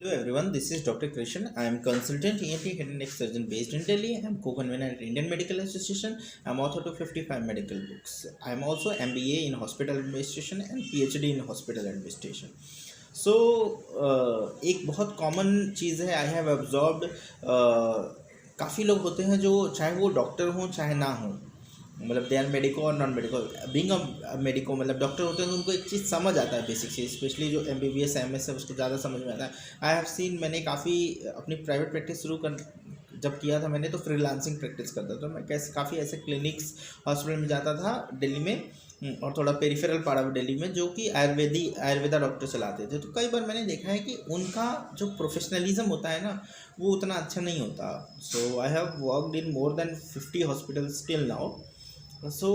Hello everyone, this is Dr. Krishan. I am consultant ENT head and neck surgeon based in Delhi. I am co-convener at Indian Medical Association. I am author to 55 medical books. I am also MBA in hospital administration and PhD in hospital administration. So एक बहुत common चीज़ है, I have observed काफ़ी लोग होते हैं जो चाहे वो डॉक्टर हों चाहे ना हों, मतलब दे आर मेडिको और non medico. Being a medico मतलब डॉक्टर होते हैं तो उनको एक चीज़ समझ आता है, बेसिक चीज़, स्पेशली जो MBBS MS है उसको ज़्यादा समझ में आता है। आई हैव सीन, मैंने काफ़ी अपनी प्राइवेट प्रैक्टिस शुरू कर जब किया था मैंने, तो फ्रीलांसिंग प्रैक्टिस करता था। तो मैं कैसे काफ़ी ऐसे क्लिनिक्स हॉस्पिटल में जाता था दिल्ली में, और थोड़ा पेरिफेरल पार्ट ऑफ दिल्ली में, जो कि आयुर्वेदा डॉक्टर चलाते थे। तो कई बार मैंने देखा है कि उनका जो प्रोफेशनलिज्म होता है ना, वो उतना अच्छा नहीं होता। So I have worked in more than 50 hospitals till now. So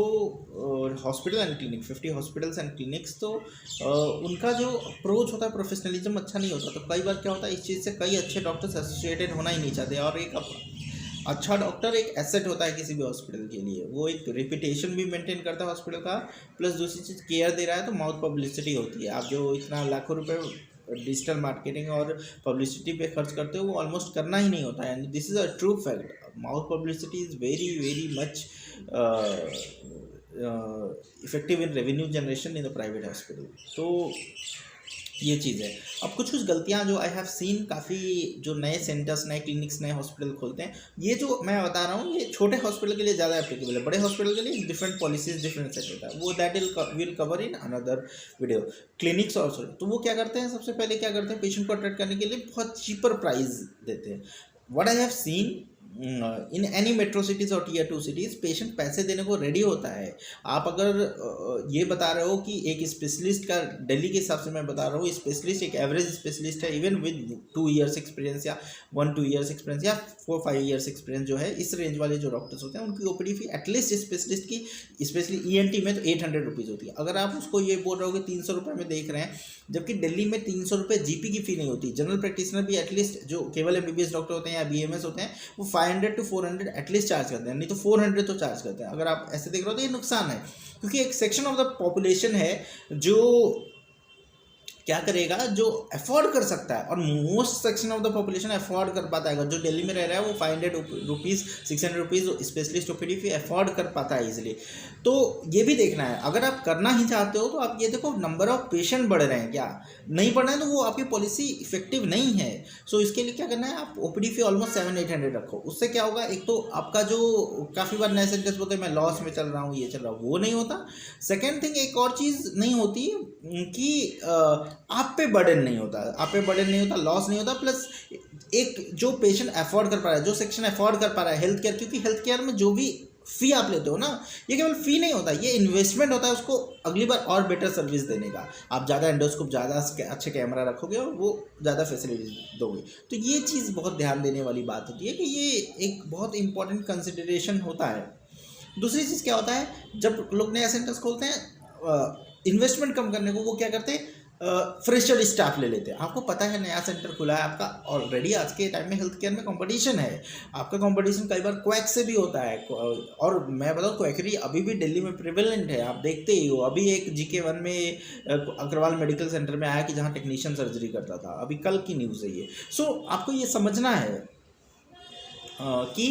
hospital and clinic 50 hospitals and clinics. तो उनका जो अप्रोच होता है प्रोफेशनलिज्म अच्छा नहीं होता। तो कई बार क्या होता है, इस चीज़ से कई अच्छे डॉक्टर्स एसोसिएटेड होना ही नहीं चाहते। और एक अच्छा डॉक्टर एक एसेट होता है किसी भी हॉस्पिटल के लिए, वो एक रेपुटेशन भी मेंटेन करता है हॉस्पिटल का, प्लस दूसरी चीज़ केयर दे रहा है तो माउथ पब्लिसिटी होती है। आप जो इतना लाखों रुपए डिजिटल मार्केटिंग और पब्लिसिटी पे खर्च करते हो, वो ऑलमोस्ट करना ही नहीं होता है। And this is a true fact, mouth publicity is very very much effective in revenue generation in the private hospital. तो ये चीज़ है। अब कुछ गलतियां जो आई हैव सीन, काफ़ी जो नए सेंटर्स, नए क्लिनिक्स, नए हॉस्पिटल खोलते हैं, ये जो मैं बता रहा हूँ ये छोटे हॉस्पिटल के लिए ज़्यादा एप्लीकेबल है। बड़े हॉस्पिटल के लिए डिफरेंट पॉलिसीज, डिफरेंट सेट होता है, वो that will cover in another video. Clinics also, तो वो क्या करते हैं, सबसे पहले क्या करते हैं, पेशेंट को अट्रैक्ट करने के लिए बहुत चीपर प्राइस देते हैं। What I have seen in any metro cities और Tier 2 सिटीज़, पेशेंट पैसे देने को रेडी होता है। आप अगर ये बता रहे हो कि एक स्पेशलिस्ट का, दिल्ली के हिसाब से मैं बता रहा हूँ, स्पेशलिस्ट एक एवरेज स्पेशलिस्ट है, इवन विद 2 years एक्सपीरियंस या 1-2 years एक्सपीरियंस या 4-5 years एक्सपीरियंस जो है, इस रेंज वाले जो डॉक्टर्स होते हैं उनकी OPD फी एटलीस्ट स्पेशलिस्ट की, स्पेशली ENT में तो 800 रुपीज़ होती है। अगर आप उसको ये बोल रहे हो कि 300 रुपये में देख रहे हैं, जबकि दिल्ली में 300 रुपये GP की फ़ी नहीं होती। जनरल प्रैक्टिशनर भी एटलीस्ट जो केवल MBBS डॉक्टर होते हैं या BMS होते हैं, वो 500 to 400 एटलीस्ट चार्ज करते हैं, नहीं तो 400 तो चार्ज करते हैं। अगर आप ऐसे देख रहे हो तो ये नुकसान है, क्योंकि एक सेक्शन ऑफ द पॉपुलेशन है जो क्या करेगा, जो अफोर्ड कर सकता है, और most section of the population afford कर पाता है। जो दिल्ली में रह रहा है वो 500 रुपीज़ 600 रुपीज़ स्पेशलिस्ट OPD फी अफोर्ड कर पाता है इजीली। तो ये भी देखना है, अगर आप करना ही चाहते हो तो आप ये देखो नंबर ऑफ पेशेंट बढ़ रहे हैं, क्या नहीं बढ़ रहे हैं, तो वो आपकी पॉलिसी इफेक्टिव नहीं है। सो इसके लिए क्या करना है, आप OPD फी ऑलमोस्ट 700-800 रखो। उससे क्या होगा, एक तो आपका जो काफ़ी बार नए सेंटर्स बोलते हैं मैं लॉस में चल रहा हूँ, ये चल रहा हूँ, वो नहीं होता। सेकेंड थिंग, एक और चीज़ नहीं होती कि आप पे बर्डन नहीं होता, आप पे बर्डन नहीं होता, लॉस नहीं होता, प्लस एक जो पेशेंट अफोर्ड कर पा रहा है, जो सेक्शन अफोर्ड कर पा रहा है हेल्थ केयर, क्योंकि हेल्थ केयर में जो भी फ़ी आप लेते हो ना, ये केवल फ़ी नहीं होता, ये इन्वेस्टमेंट होता है उसको अगली बार और बेटर सर्विस देने का। आप ज़्यादा एंडोस्कोप, ज़्यादा अच्छे कैमरा रखोगे और वो ज़्यादा फैसिलिटीज दोगे। तो ये चीज़ बहुत ध्यान देने वाली बात होती है कि ये एक बहुत इंपॉर्टेंट कंसिडरेशन होता है। दूसरी चीज़ क्या होता है, जब लोग नया सेंटर्स खोलते हैं, इन्वेस्टमेंट कम करने को वो क्या करते हैं, फ्रेशर स्टाफ ले लेते हैं। आपको पता है नया सेंटर खुला है आपका, ऑलरेडी आज के टाइम में हेल्थ केयर में कंपटीशन है। आपका कंपटीशन कई बार क्वैक से भी होता है, और मैं बताऊँ क्वैकरी अभी भी दिल्ली में प्रिवेलेंट है, आप देखते ही हो। अभी एक GK1 में अग्रवाल मेडिकल सेंटर में आया कि जहाँ टेक्नीशियन सर्जरी करता था, अभी कल की न्यूज़ है ये। सो आपको ये समझना है कि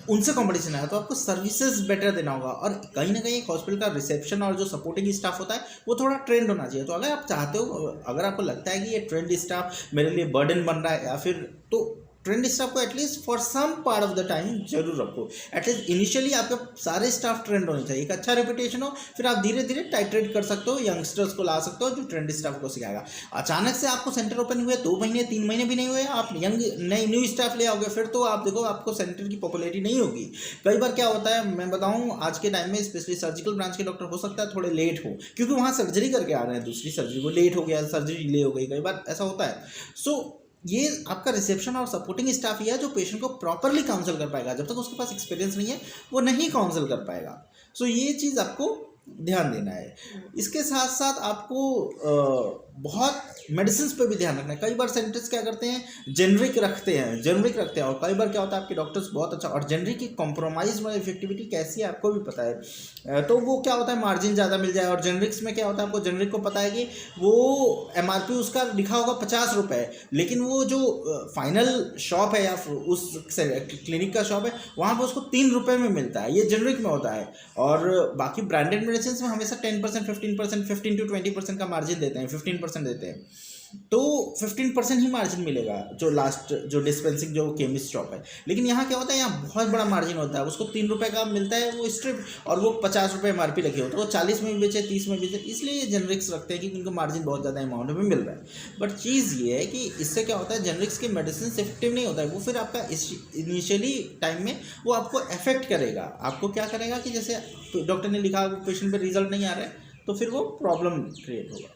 उनसे कंपटीशन है, तो आपको सर्विसेज बेटर देना होगा। और कहीं ना कहीं एक हॉस्पिटल का रिसेप्शन और जो सपोर्टिंग स्टाफ होता है वो थोड़ा ट्रेंड होना चाहिए। तो अगर आप चाहते हो, अगर आपको लगता है कि ये ट्रेंड स्टाफ मेरे लिए बर्डन बन रहा है, या फिर तो ट्रेंड स्टाफ को at least for some part of the time जरूर रखो। एटलीस्ट इनिशियली आपके सारे स्टाफ ट्रेंड होने चाहिए, एक अच्छा रेपुटेशन हो, फिर आप धीरे धीरे टाइट्रेट कर सकते हो, यंगस्टर्स को ला सकते हो जो ट्रेंड स्टाफ को सिखाएगा। अचानक से आपको सेंटर ओपन हुए 2 महीने 3 महीने भी नहीं हुए, आप यंग नई न्यू स्टाफ ले आओगे, फिर तो आप देखो आपको सेंटर की पॉपुलैरिटी नहीं होगी। कई बार क्या होता है, मैं बताऊँ, आज के टाइम में स्पेशली सर्जिकल ब्रांच के डॉक्टर हो सकता है थोड़े लेट हो, क्योंकि वहाँ सर्जरी करके आ रहे हैं, दूसरी सर्जरी वो लेट हो गया, सर्जरी डिले हो गई, कई बार ऐसा होता है। सो ये आपका रिसेप्शन और सपोर्टिंग स्टाफ ही है जो पेशेंट को प्रॉपरली काउंसिल कर पाएगा। जब तक उसके पास एक्सपीरियंस नहीं है वो नहीं काउंसिल कर पाएगा। सो ये चीज़ आपको ध्यान देना है। इसके साथ साथ आपको बहुत मेडिसिन पे भी ध्यान रखना है। कई बार सेंटर्स क्या करते हैं, जेनरिक रखते हैं और कई बार क्या होता है आपके डॉक्टर्स बहुत अच्छा, और जेनरिक की कॉम्प्रोमाइज़ में इफेक्टिविटी कैसी है आपको भी पता है। तो वो क्या होता है, मार्जिन ज़्यादा मिल जाए। और जेनरिक्स में क्या होता है, आपको जेनरिक को पता है कि वो MRP उसका लिखा होगा 50 रुपये, लेकिन वो जो फाइनल शॉप है या उस क्लिनिक का शॉप है वहाँ पर उसको 3 रुपये में मिलता है। ये जेनरिक में होता है। और बाकी ब्रांडेड मेडिसिन में हमेशा 10%, 15%, 15 to 20% का मार्जिन देते हैं, 15% देते हैं। तो 15% ही मार्जिन मिलेगा जो लास्ट जो डिस्पेंसिंग जो केमिस्ट शॉप है। लेकिन यहाँ क्या होता है, यहाँ बहुत बड़ा मार्जिन होता है। उसको 3 रुपये का मिलता है वो स्ट्रिप, और वो 50 रुपये MRP लगे होते हैं। वो 40 में भी बेचे, 30 में बेचे, इसलिए ये जेनरिक्स रखते हैं कि उनको मार्जिन बहुत ज़्यादा अमाउंट में मिल रहा है। बट चीज़ ये है कि इससे क्या होता है, जेनरिक्स के मेडिसिन इफेक्टिव नहीं होता है। वो फिर आपका इनिशियली टाइम में वो आपको अफेक्ट करेगा। आपको क्या करेगा कि जैसे डॉक्टर ने लिखा, वो पेशेंट पर रिजल्ट नहीं आ रहा है, तो फिर वो प्रॉब्लम क्रिएट होगा।